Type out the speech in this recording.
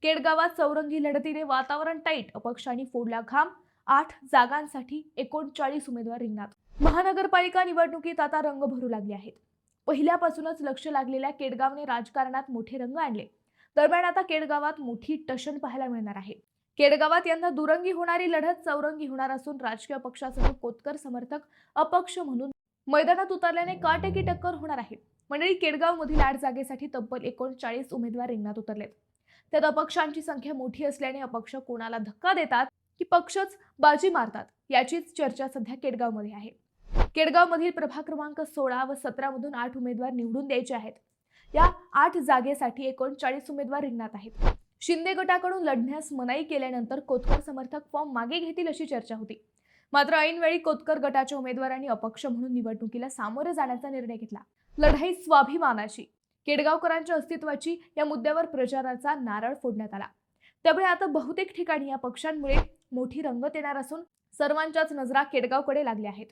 केडगावात चौरंगी लढतीने वातावरण टाईट, अपक्षांनी फोडला घाम. 8 जागांसाठी 39 उमेदवार रिंगणात. महानगरपालिका निवडणुकीत आता रंग भरू लागले आहेत. पहिल्यापासूनच लक्ष लागलेल्या केडगावने राजकारणात मोठे रंग आणले. दरम्यान आता केडगावात मोठी टशन पाहायला मिळणार आहे. केडगावात यंदा दुरंगी होणारी लढत चौरंगी होणार असून राजकीय पक्षासह कोतकर समर्थक अपक्ष म्हणून मैदानात उतरल्याने काटेकी टक्कर होणार आहे. मंडळी, केडगावमधील 8 जागेसाठी तब्बल 39 उमेदवार रिंगणात उतरलेत. त्यात अपक्षांची संख्या मोठी असल्याने अपक्ष कोणाला धक्का देतात की पक्षच बाजी मारतात याचीच चर्चा सध्या केडगावमध्ये आहे. केडगावमधील प्रभाग क्रमांक 16 व 17 मधून 8 उमेदवार निवडून द्यायचे आहेत. या 8 जागेसाठी 39 उमेदवार रिंगणात आहेत. शिंदे गटाकडून लढण्यास मनाई केल्यानंतर कोतकर समर्थक फॉर्म मागे घेतील अशी चर्चा होती. मात्र ऐनवेळी कोतकर गटाच्या उमेदवारांनी अपक्ष म्हणून निवडणुकीला सामोरे जाण्याचा निर्णय घेतला. लढाई स्वाभिमानाची, केडगावकरांच्या अस्तित्वाची या मुद्द्यावर प्रचाराचा नारळ फोडण्यात आला. त्यामुळे आता बहुतेक ठिकाणी या पक्षांमुळे मोठी रंगत येणार असून सर्वांच्याच नजरा केडगावकडे लागल्या आहेत.